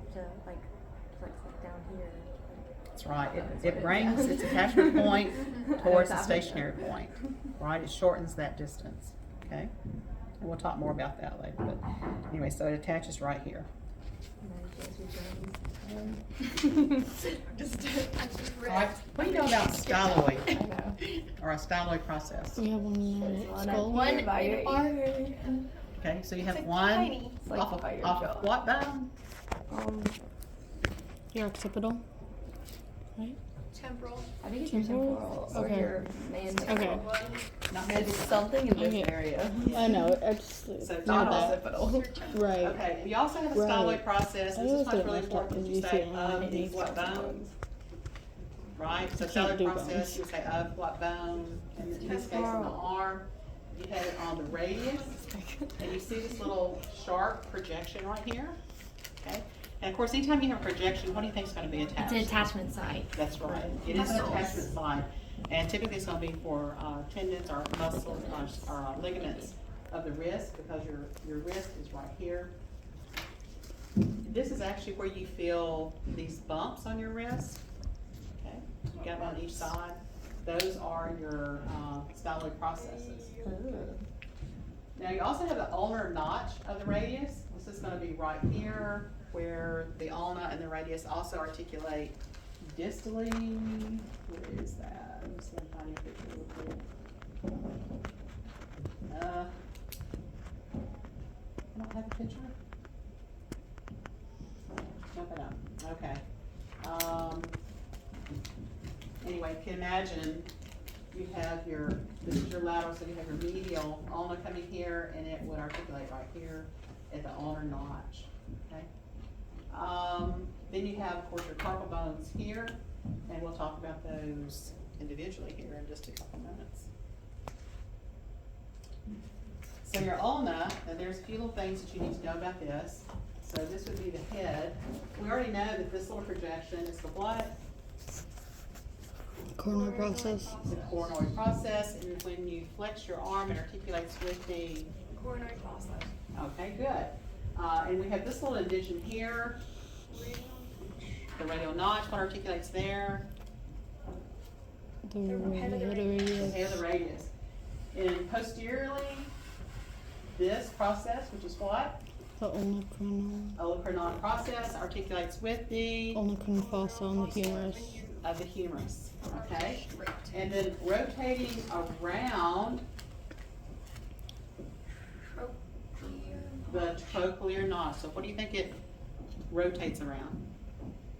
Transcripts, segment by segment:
have to like flex it down here. That's right. That's It what brings is. its attachment point towards the That's stationary point, right? It shortens that distance, okay? And we'll talk more about that later, but anyway, so it attaches right here. All right, what do you know about styloid, or a styloid process? We have one in the skull. One by your ear. Okay, so you have It's one tiny. It's like off by your of jaw. what bone? Your occipital. Right? Temporal. I think it's your temporal or Okay. your mandible. Okay. Not It's mandible. something in this Okay. area. I know. I just So know top that. Occipital. Right. Okay, we also have a Right. styloid process. I This is always what's get really messed up important that because you you see say it on of the these what bones, right? So You can't styloid do process, bones. you say of what bone, and in this case on the arm, you have it on the radius, and you see this little sharp projection right here, okay? And of course, anytime you have a projection, what do you think is gonna be attached? It's an attachment site. That's right. It is an attachment site, and typically it's gonna be for tendons or muscles or ligaments of the wrist, because your wrist is right here. This is actually where you feel these bumps on your wrist. Okay, you got them on each side. Those are your styloid processes. Now you also have the ulnar notch of the radius. This is going to be right here, where the ulna and the radius also articulate distally. Where is that? I'm just going to find a picture real quick. I don't have a picture. Nope, I don't. Okay. Anyway, you can imagine you have this is your lateral, so you have your medial ulna coming here, and it would articulate right here at the ulnar notch, okay? Then you have, of course, your carpal bones here, and we'll talk about those individually here in just a couple minutes. So your ulna, and there's a few little things that you need to know about this. So this would be the head. We already know that this little projection is the what? Coronary process. The coronoid process, and when you flex your arm, it articulates with the, Coronary process. okay, good. And we have this little incision here, the radial notch, what articulates there? The head of the The radius. head of the radius. And posteriorly, this process, which is what? The olecranon. Olecranon process articulates with the, Olecranon fossa on the humerus. of the humerus, okay? And then rotating around the trochlear notch. So what do you think it rotates around?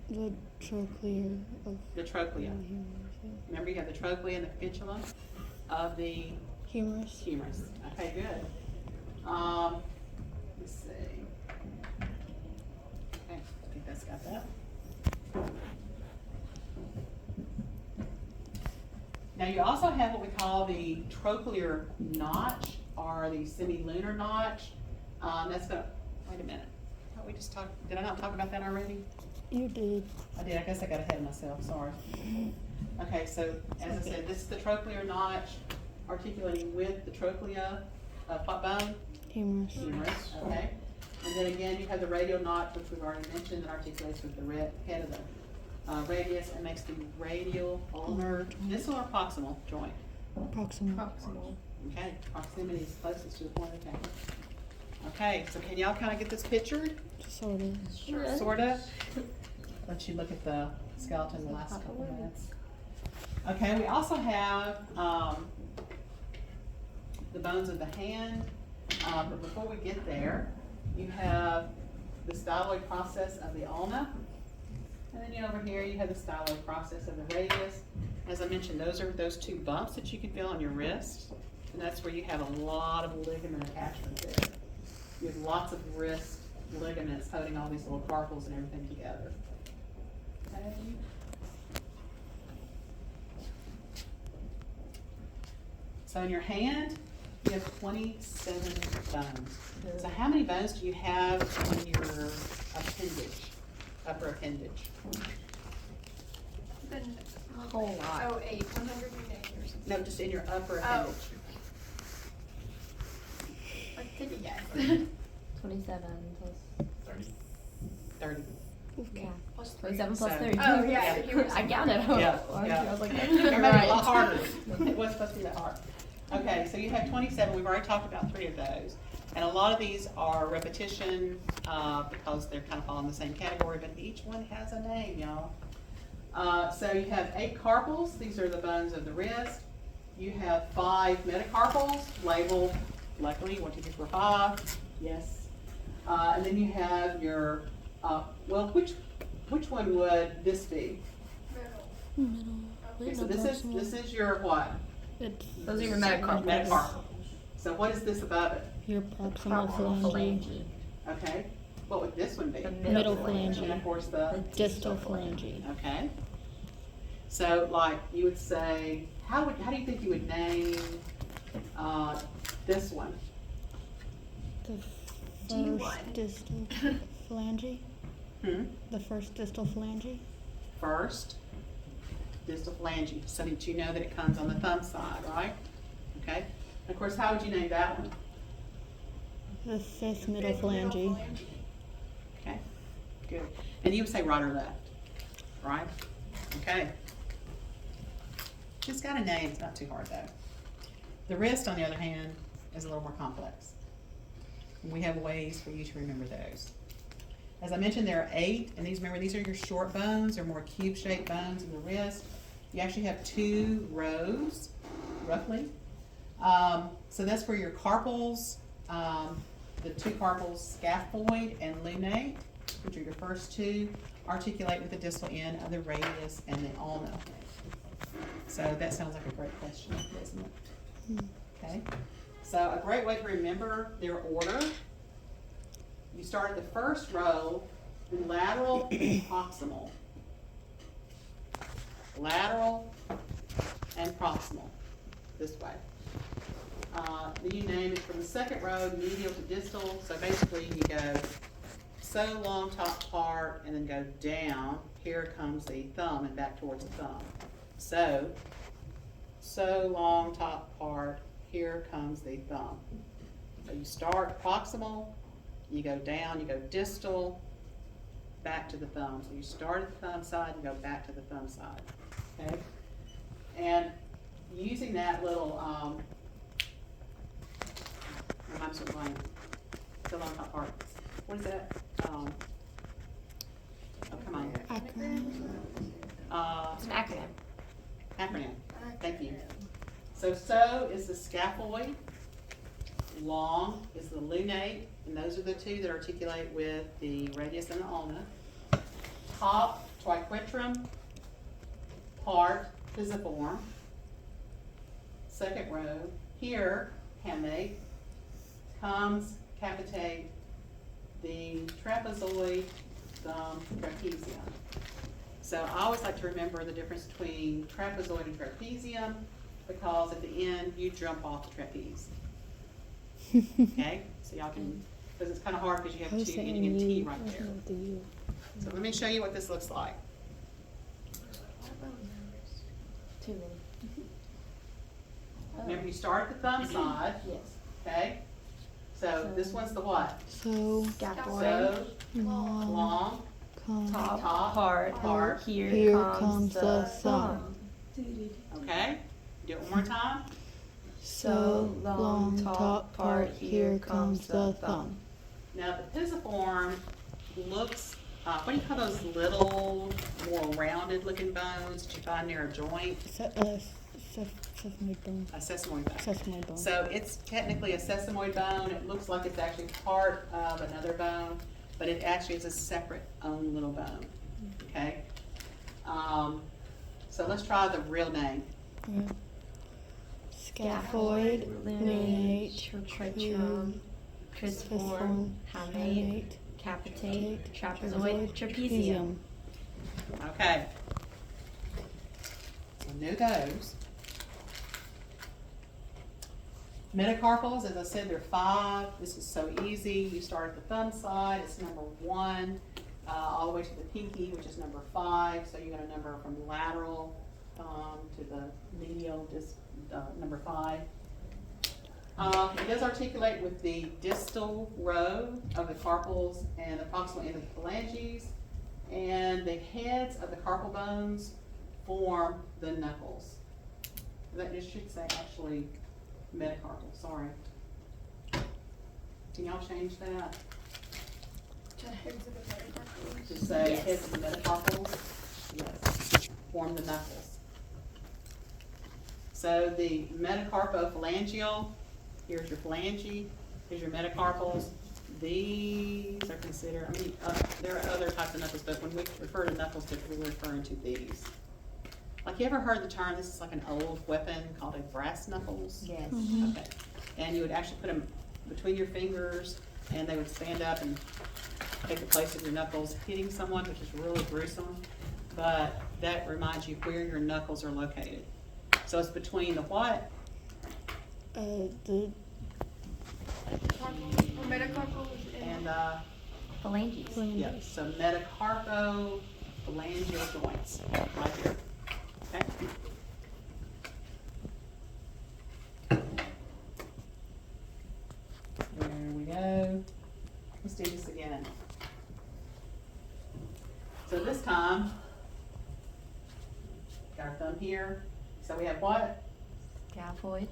The trochlea of The trochlea. the humerus. Remember, you have the trochlea and the fistula of the Humerus. humerus. Okay, good. Let's see. Okay, I think that's got that. Now you also have what we call the trochlear notch, or the semilunar notch. That's gonna, wait a minute. Thought we just talked, did I not talk about that already? You did. I did, I guess I got ahead of myself, sorry. Okay, so as I said, this is the trochlear notch articulating with the trochlea of what bone? Humerus. Humerus, okay. And then again, you have the radial notch, which we've already mentioned, that articulates with the head of the radius and makes the radial ulnar, distal or proximal joint. Proximal. Proximal. Okay, proximity is closest to the point of the camera. Okay, so can y'all kind of get this pictured? Sort of. Sure. Sort of. Let you look at the skeleton the last couple minutes. Okay, we also have the bones of the hand, but before we get there, you have the styloid process of the ulna, and then over here you have the styloid process of the radius. As I mentioned, those are those two bumps that you can feel on your wrist, and that's where you have a lot of ligament attachment there. You have lots of wrist ligaments holding all these little carpals and everything together. Okay. So in your hand, you have 27 bones. So how many bones do you have in your appendage, upper appendage? Then A whole lot. Oh, 108 or something. No, just in your upper Oh. appendage. Let's take a guess. 27 plus 30. Yeah. Plus 27 plus So- 32. Oh, yeah, Yeah. he was- I counted. Yeah, I yeah. was like, It you're made it a lot right. harder. It wasn't supposed to be that hard. Okay, so you have 27, we've already talked about 3 of those. And a lot of these are repetition, because they're kind of all in the same category, but each one has a name, y'all. So you have 8 carpals, these are the bones of the wrist. You have 5 metacarpals, labeled, luckily, 1, 2, 3, 4, 5, yes. And then you have your, well, which one would this be? Middle. Middle. Okay, so this is your what? It's Those are your metacarpals. Metacarpal. So what is this above it? your proximal Proximal phalange. phalange. Okay, what would this one be? The Middle phalange. And of course the, Distal phalange. okay. So like you would say, how do you think you would name, this one? The D1. first distal phalange. Hmm? The first distal phalange. First, distal phalange, so that you know that it comes on the thumb side, right? Okay, of course, how would you name that one? The fifth middle Fifth phalange. Okay, good. And you would say right or left, right? Okay. Just got a name, it's not too hard though. The wrist, on the other hand, is a little more complex. We have ways for you to remember those. As I mentioned, there are 8, and remember, these are your short bones, or more cube-shaped bones in the wrist. You actually have 2 rows, roughly. So that's for your carpals, the 2 carpals, scaphoid and lunate, which are your first 2, articulate with the distal end of the radius and the ulna. So that sounds like a great question, doesn't it? Okay, so a great way to remember their order, you start at the first row, lateral and proximal. Lateral and proximal, this way. Then you name it from the second row, medial to distal, so basically you go so long top part and then go down, here comes the thumb and back towards the thumb. So long top part, here comes the thumb. So you start proximal, you go down, you go distal, back to the thumb. So you start at the thumb side, you go back to the thumb side, okay? And using that little, reminds me of mine, so long top part. What is that? Oh, come on. Acronym. It's an acronym. Acronym. Thank you. So is the scaphoid, long is the lunate, and those are the 2 that articulate with the radius and the ulna. Top, triquetrum, part, pisiform. Second row, here, hamate, comes, capitate, the trapezoid, thumb, trapezium. So I always like to remember the difference between trapezoid and trapezium, because at the end, you jump off the trapeze. Okay, so y'all can, because it's kind of hard because you have 2 ending in T right there. So let me show you what this looks like. Too many. Remember, you start at the thumb side, Yes. okay? So this one's the what? So Scaphoid. So long long, comes. Top part. part. Here, Here comes, comes the the thumb. okay? Do it one more time. So long top part. Here comes the thumb. Now the pisiform looks, what do you call those little, more rounded looking bones that you find near a joint? Sesamoid bone. A sesamoid bone. Sesamoid bone. So it's technically a sesamoid bone. It looks like it's actually part of another bone, but it actually is a separate own little bone, okay? So let's try the real name. Yeah. Scaphoid, lunate, triquetrum, pisiform, hamate, capitate, trapezoid, trapezium. Okay. So know those. Metacarpals, as I said, there are 5. This is so easy. You start at the thumb side, it's number 1, all the way to the pinky, which is number 5. So you're going to number from lateral thumb to the medial, just number 5. It does articulate with the distal row of the carpals and the proximal end of the phalanges. And the heads of the carpal bones form the knuckles. That just should say actually metacarpal, sorry. Can y'all change that to say Yes. heads of the metacarpals? Yes, form the knuckles. So the metacarpophalangeal, here's your phalange, here's your metacarpals. These are considered, I mean, there are other types of knuckles, but when we refer to knuckles, we're referring to these. Like, you ever heard the term, this is like an old weapon called a brass knuckles? Yes. Okay. And you would actually put them between your fingers, and they would stand up and take the place of your knuckles, hitting someone, which is really gruesome. But that reminds you where your knuckles are located. So it's between the what? The Metacarpal And, Phalanges. yeah, so metacarpophalangeal joints, right here. Okay? There we go. Let's do this again. So this time, got our thumb here. So we have what? Scaphoid,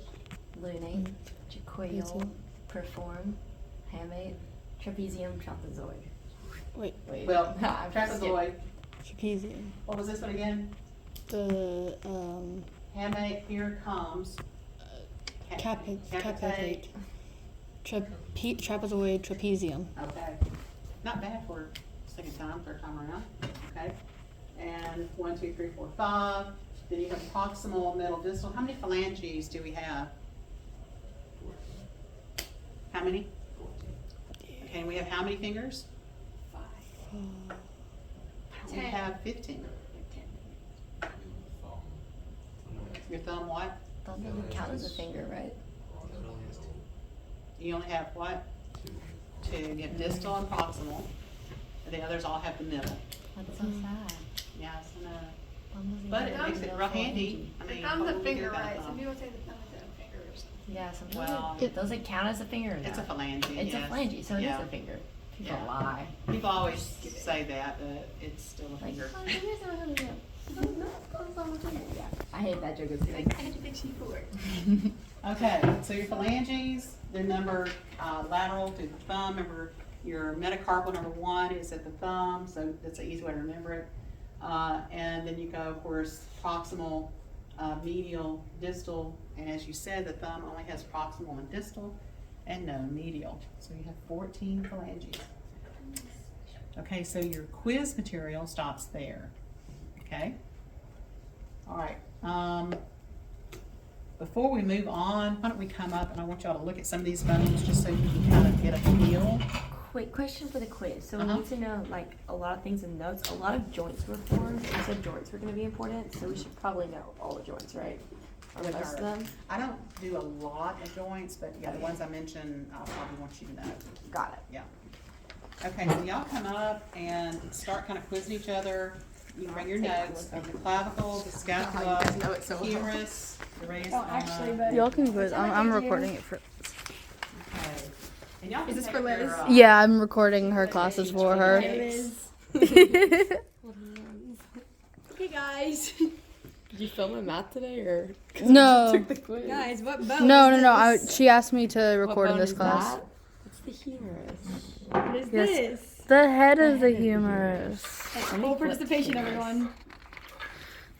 lunate, jaqueal, Trapezium. perform, hamate, trapezium, trapezoid. Wait, Well, I'm just trapezoid. trapezium. What was this one again? The Hamate, here comes. capitate. Trapezoid, trapezium. Okay. Not bad for second time, third time around. Okay. And 1, 2, 3, 4, 5. Then you have proximal, middle, distal. How many phalanges do we have? How many? Okay, and we have how many fingers? 5. We 10. have 15. Your thumb what? Thumb doesn't count as a finger, right? You only have what? 2. You have distal and proximal. And the others all have the middle. That's so sad. Yes, I know. Thumb doesn't But even it have makes a it real phalange. handy. I The mean, thumb's what a would we do finger, without a right? thumb? Some people say the thumb is a finger or something. Yeah, sometimes Well, it doesn't count as a finger. It's a though. phalange, It's yes. a phalange, so it Yeah. is a finger. People Yeah. lie. People always say that, but it's still a Like, finger. oh, fingers don't have a finger. Yeah, I hate that joke. It's Like, like, I had to fix you for it. Okay, so your phalanges, they're numbered lateral to the thumb. Remember, your metacarpal number 1 is at the thumb, so that's an easy way to remember it. And then you go, of course, proximal, medial, distal, and as you said, the thumb only has proximal and distal, and no medial. So you have 14 phalanges. Okay, so your quiz material stops there. Okay? All right. Before we move on, why don't we come up and I want y'all to look at some of these bones just so you can kind of get a feel. wait, question for the quiz. So Uh-huh. we need to know like a lot of things in notes. A lot of joints were formed. You said joints were going to be important, so we should probably know all the joints, right? Or With most of our- them. I don't do a lot of joints, but yeah, the ones I mentioned, I probably want you to know. Got it. Yeah. Okay, so y'all come up and start kind of quizzing each other. You can bring your notes of the clavicle, the scapula, know it so well. humerus, the raised Oh, actually, but Y'all can quiz. I'm Thank you. recording it for. Okay. And y'all Is can this take for your, Liz? Yeah, I'm recording her classes for her. It is. Okay, guys. Did you film my math today, or No, took the quiz? Guys, what bone no, is no, no. this? She asked me to What record in bone this is class. that? It's the humerus. What is Yes. this? The head of the humerus. Full participation, everyone.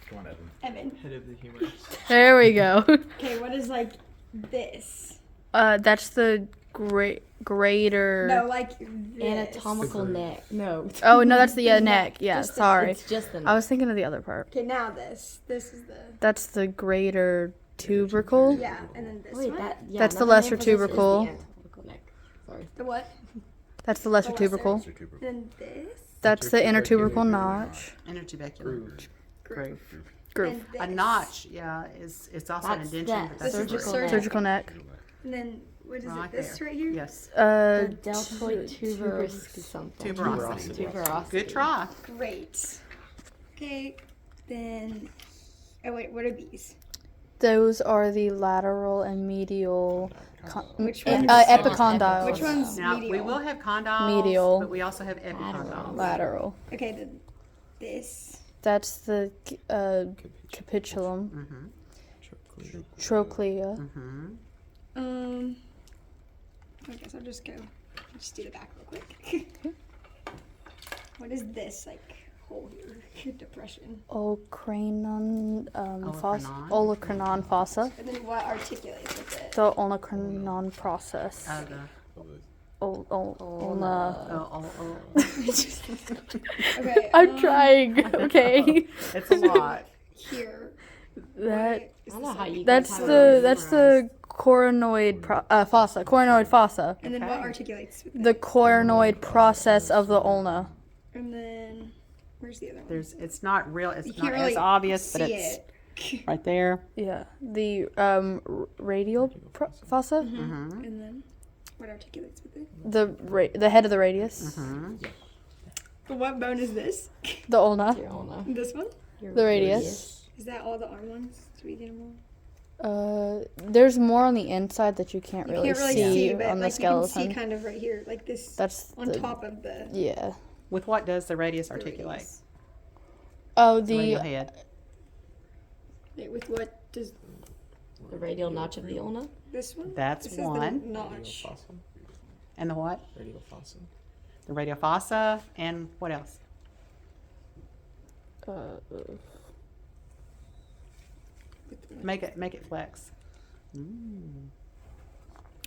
Come on, Evan. Evan. Head of the humerus. There we go. Okay, what is like this? That's the greater. No, like this. Anatomical neck. No. Oh no, that's the neck. Yeah, Just the- sorry. It's just the neck. I was thinking of the other part. Okay, now this. This is the. That's the greater tubercle. Yeah, and then this Wait, one. that, yeah, That's the another lesser name for this is the tubercle. anatomical neck. Sorry. The what? That's the lesser The lesser. tubercle. Then this. That's the inner tubercle notch. intertubercular. Groove. Groove. And this. A notch, yeah, it's also an That's indention, that. but that's This is the different. surgical- Surgical neck. And then what is Right it? This there. right here. Yes, The deltoid tuberous something. tuberosity. Tuberosity. Good try. Great. Okay, then. Oh wait, what are these? Those are the lateral and medial. Which one's Epicondyles. Which one's Now, medial? we will have condyles, Medial. but we also have epicondyles. Lateral. Okay, then this? That's the capitulum. Trochlea. I guess I'll just just do the back real quick. What is this hole here? Depression. Olecranon fossa. And then what articulates with it? The olecranon process. Okay. I'm trying. Okay. It's a lot. Here. That I don't know how you that's guys have it the coronoid fossa. Coronoid fossa. And then what articulates with The coronoid process of the ulna. And then where's the other one? It's not real. It's You not can't as really obvious, but see it's it. right there. Yeah. The radial fossa. And then what articulates with it? The head of the radius. But what bone is this? The ulna. Your ulna. This one? The radius. Is that all the arm ones? Do we get them all? There's more on the inside that you can't You really, can't really see, see, but on the you can see skeleton. kind of right here, like this That's on the, top of the yeah. With what does the radius articulate? radius. Oh, The radial the head. Wait, with what does The radial notch of the ulna. this one? That's This is the one. notch. And the what? Radial fossa. The radial fossa. And what else? Make it flex.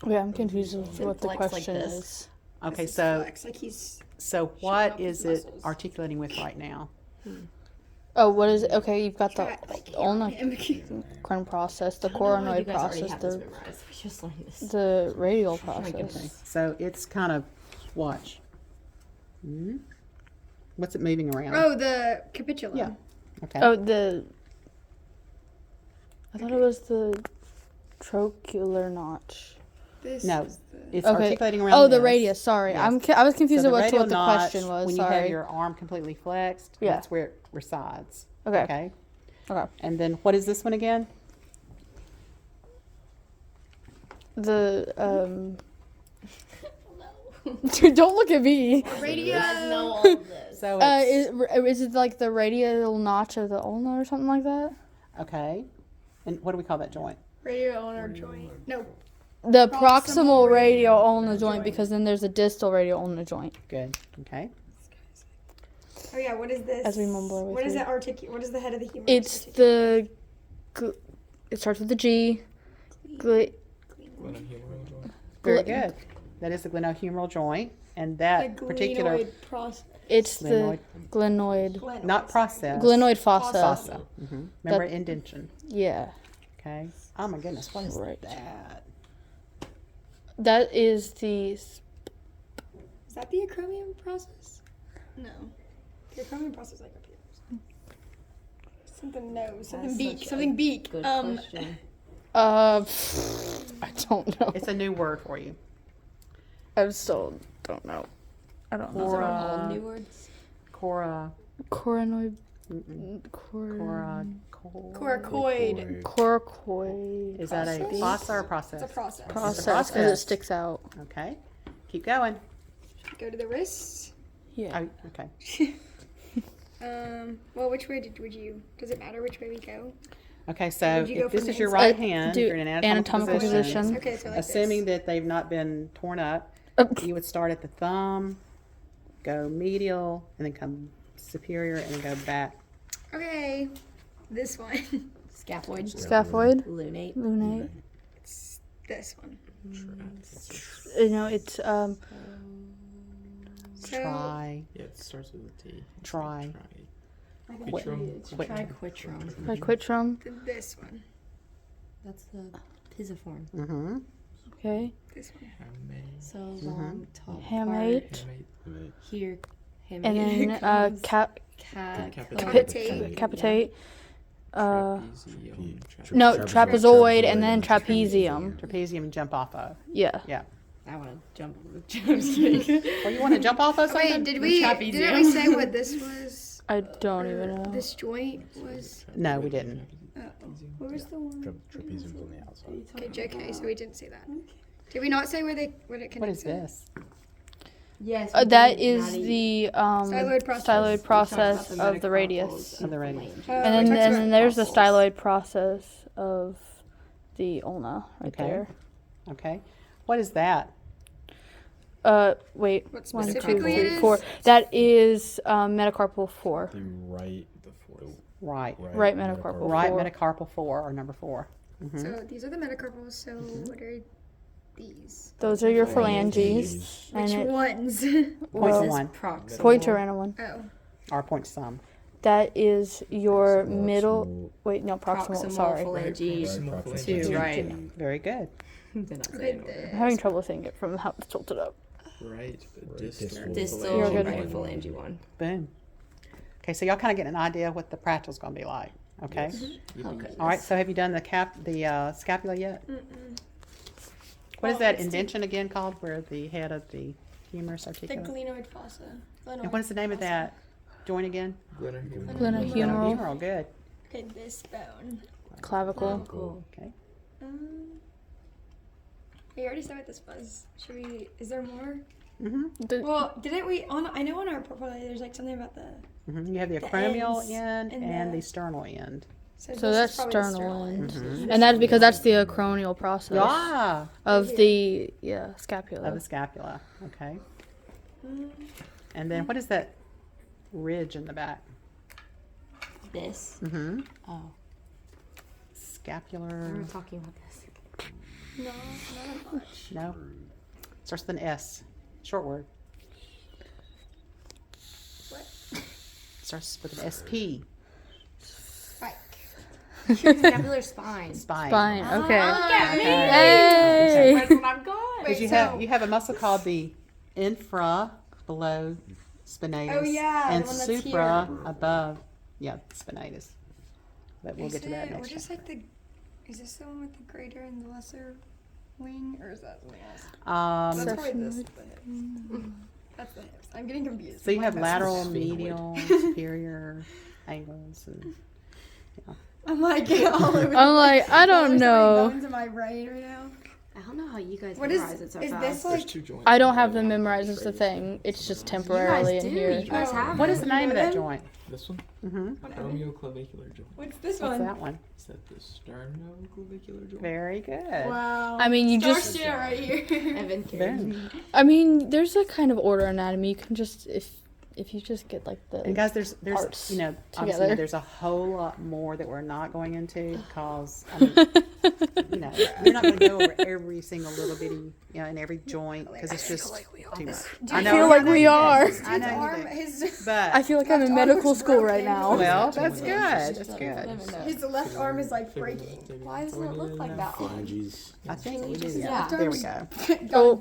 yeah, I'm confused with what the flex like question this. is. Okay, This is so flex, like he's what off his is it muscles. articulating with right now? Oh, what is it? Okay, you've got the try, like ulna him. crown process, the I don't know how you coronoid guys already process, have this memorized. We just learned this. the radial my process. goodness. So it's kind of watch. What's it moving around? Oh, the capitulum. Yeah. Okay. Oh, I thought it was the trochlear notch. This No, is the it's Okay. articulating around. Oh, the this. radius. Sorry, Yes. I was confused So as to radial what the notch, question was. when you Sorry. have your arm completely flexed, Yeah. that's where it resides. Okay. Okay. Okay. And then what is this one again? The Dude, don't look at me. radio. know all of this. So it's Is it like the radial notch of the ulna or something like that? okay. And what do we call that joint? Radio ulnar joint. No. The Proximal proximal radial radial ulna ulnar joint, joint. because then there's a distal radial ulna joint. Good. Okay. Oh yeah, what is this? As we mumble our way What is through. that what is the head of the humerus? It's the. It starts with the G. Gl- Very Gl- good. That is the glenohumeral joint, and the that particular glenoid process. It's Glenoid. the glenoid. Glenoid, not process. Glenoid fossa. Fossa. Remember That- indention. Yeah. Okay. Oh my goodness, what is Right. that? That is the. Is that the acromion process? No. The acromion process like up here. Something nose. Something That's beak. such a Something beak. Good question. I don't know. It's a new word for you. I still don't know. I don't know. All new words. Cora. Coronoid. Cora. coracoid. Coracoid. Is that a fossa or a process? It's a process. Process because it sticks out. Okay. Keep going. Go to the wrists. Yeah. Oh, okay. Well, which way would you? Does it matter which way we go? Okay, so Would you go if this from is the your inside? right hand, do you're in an anatomical position. Okay, so like Assuming this. that they've not been torn up, Oh. you would start at the thumb, go medial, and then come superior, and then go back. Okay, this one. Scaphoid. Scaphoid. Lunate. Lunate. It's this one. No, it's So Try. Yeah, it starts with a T. Try. Wait. Wait. Triquitrum. triquitrum. this one. That's the pisiform. Mm-hmm. Okay. This one. So long top Hamate. part here. And then Capitate. capitate. No, No, trapezoid and then trapezium. Trapezium jump off of. Yeah. Yeah. I want to jump. I'm just kidding. Or you want to jump off of something? Wait, didn't we say what this was? I don't even know. This joint was. No, we didn't. What was the one? Trapezium's on the outside. Okay, JK. So we didn't say that. Did we not say where it connects? What is this? Yes. That is the Styloid process. styloid process of the radius. Of the radius. And then there's the styloid process of the ulna right Okay. there. Okay. What is that? Wait. What 1, 2, specifically 3, it is? 4. That is metacarpal 4. The right, the fourth. Right. Right metacarpal. Right 4. metacarpal 4 or number 4. So these are the metacarpals. So what are these? Those are your phalanges. And Which it, ones? Point well, to 1 point to random one. Oh. or point to some. That is your middle. Wait, no, proximal. Sorry. phalange. Two, right. Very good. Did not say Okay, it in order. I'm having trouble seeing it from how it's tilted up. Right, distal. Distal You're good. right phalange one. Boom. Okay, so y'all kind of get an idea of what the practical's going to be like. Okay. Okay. All right. So have you done the scapula yet? What is that indention again called, where the head of the humerus The articulate? glenoid fossa. And what is the name of that joint again? Glenohumeral. Glenohumeral. Good. Okay, this bone. Clavicle. Cool. Okay. We already said what this was. Should we? Is there more? The- Well, didn't we? I know on our portfolio there's like something about the. You have the The acromial ends end and and the- the sternal end. So this that's is probably the sternal end. Mhm. And that's because that's the acromial process Ah, of the of scapula. the scapula. Okay. Mm, And then what is that ridge in the back? This. Mm-hmm. Oh. Scapular. We're talking about this. no, not much. No. Starts with an S. Short word. What? Starts with an SP. Spike. Scapular spine. Spine. Spine. Okay. Okay. Hey. That's what I've got. Because you have a muscle called the infra below spinatus. Oh, yeah, the And one that's supra here. above, spinatus. But we'll Is get to that it- next What is time. like the? Is this the one with the greater and the lesser wing, or is that something else? Um, That's probably this. The hips. That's the hips. I'm getting confused. so you My have bad. lateral, Sphenoid. medial, superior angles. And, I'm like all over. I'm like, I don't There's so know. many bones in my brain right now. I don't know how you guys What is? memorize it so Is fast. this There's like? 2 joints. I don't have them memorized as the thing. It's just temporarily you guys in do. here. You guys have what is the it. name of that them? joint? This one? Mm-hmm. Acromioclavicular joint. What's this What's one? that one? Is that the sternoclavicular joint? Very good. Wow. I mean, you Star just- shit right here. Evan cares. Boom. I mean, there's a kind of order anatomy. You can just if you just get like And the guys, there's parts obviously together. there's a whole lot more that we're not going into because I mean, we're not going to go over every single little bitty, in every joint because it's just too much. I feel like we are. I know arm, you do. his But I feel like I'm in Left arm medical was school right broken. now. well, that's good. That's good. his left arm is like breaking. Why doesn't it look like that one? Phalanges. I think we do. His Yeah. left There we arm's go. Oh. got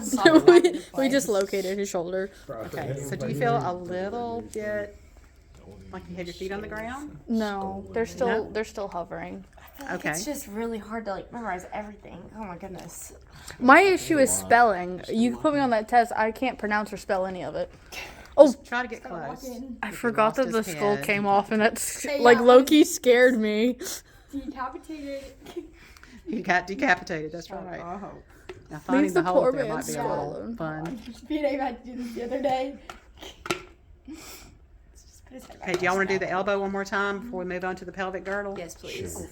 dislocated. we dislocated his shoulder. Okay. So do you feel a little bit like you have your feet on the ground? No, they're still hovering. Okay. It's just really hard to memorize everything. Oh my goodness. My issue is spelling. You can put me on that test. I can't pronounce or spell any of it. Oh, Try to get close. Walking. I forgot that lost the his skull head. came off, and that's Hey, like yeah, Loki scared me. Decapitated. You got decapitated. That's right. Oh. Now finding Leave the the hole poor there man's might be a skull little alone. fun. Pete and I had to do this the other day. Just put his head back Okay, do y'all on. want to do the elbow one more time before we move on to the pelvic girdle? Yes, please.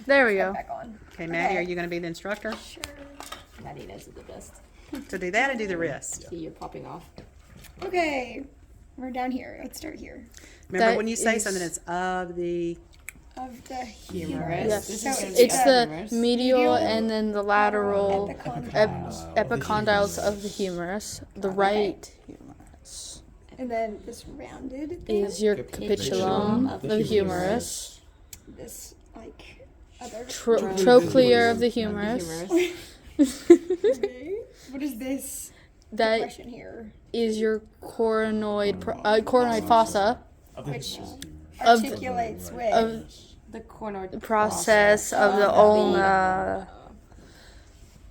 There we Head go. back on. Okay, Maddie, Okay. are you going to be the instructor? Sure. Maddie knows it the best. So do that and do the wrist. See, you're popping off. Okay. We're down here. Let's start here. Remember That when you say is- something, it's of the Of the Humerus. Yes. This So is it's It's the humerus. medial and then the lateral epicondyles. epicondyles of the humerus. The right humerus And then this rounded thing. is your capitulum of the humerus. This like other. Trochlear of the humerus. Okay. What is this? That Question here. is your coronoid fossa Which Of- articulates with. of The corner process of the ulna. and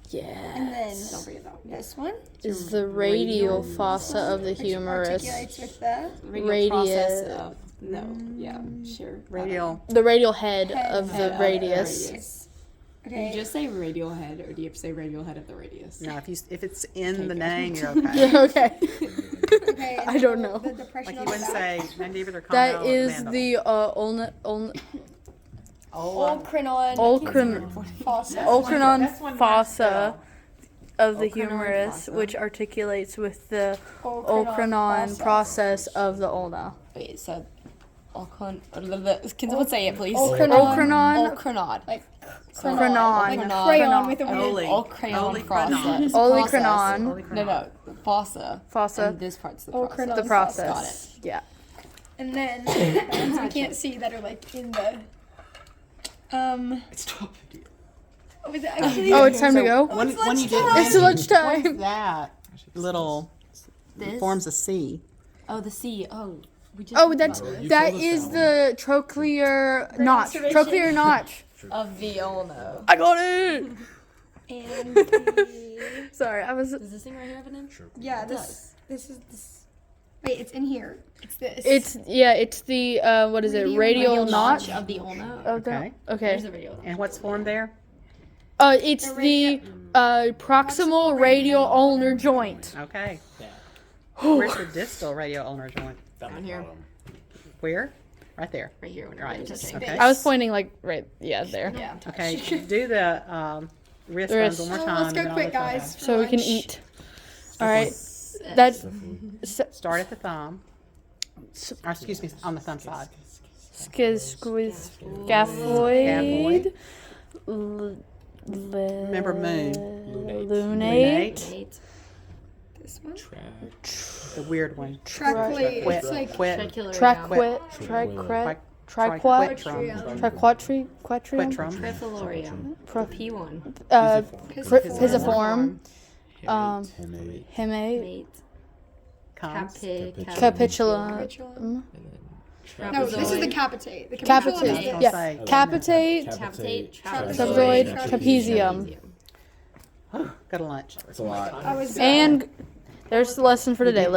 Yeah, then Don't forget that. this one. is the radial fossa of the Which humerus. articulates with the. Radial process Radius. of no. Yeah, sure. radial. The radial head of the Head of radius. radius. Okay. You just say radial head, or do you have to say radial head of the radius? No, if it's in the Okay. name, you're okay. Yeah, okay. Okay. I don't know. The depression Like on you the wouldn't back. say mandibular condyle That or is mandible. the Olecranon fossa. Olecranon That's one hard fossa spell. of the Olecranon humerus, fossa. which articulates with the Olecranon olecranon process of the ulna. Wait, so can someone say it, please? Olecranon, Olcranod. Like Cranon. Like Cranon. crayon with a Ole. weird. Olcranon Olecranon. process. Olecranon. No, fossa. Fossa. And this part's the Olecranon process. The fossa. process. Yeah. And then the ones we can't see that are like in the It's 12:50. was it actually Oh, it's time to So go. when you did It's lunchtime. what's that little This? forms a C. Oh, the C. Oh, we just. Oh, that's You that told us is that the trochlear notch. observation. Trochlear notch. Of the ulna. I got it. and the, Sorry, I was. Does this thing right here have a name? yeah It this is this. Wait, it's in here. It's this. It's the what is it? Radial notch of the ulna. of the. Okay. Okay. There's the radial. And what's formed there? It's The the proximal radial ulnar joint. Okay. Where's the distal radial ulnar joint? Down here. Where? Right there. Right here. When Right. you're touching. Okay. I was pointing like right, yeah, there. Yeah. Okay. Do the wrist The ones wrist. one more time. Let's and go then I'll quick, let you go guys. back. So we can Lunch. eat. All right. That's Start at the thumb. Or excuse me, on the thumb side. squiz scaphoid. Remember moon. Lunate. Eight. This one. The weird one. Trachlate. Quit. It's like Quit. Traquit. Triquet. Triquet. Triquetri. Quetrium. Quitrum. Trifilorium. P1. Pisiform. Heme. Mate. Comes. Capitulum. Capitulum. No, No, this is the capitate. The Capitate. capitulum is this. Yeah. Say. Capitate. Capitate. Trapezoid. Trapezium. Go to lunch. It's a lot. I was And there's the lesson for today.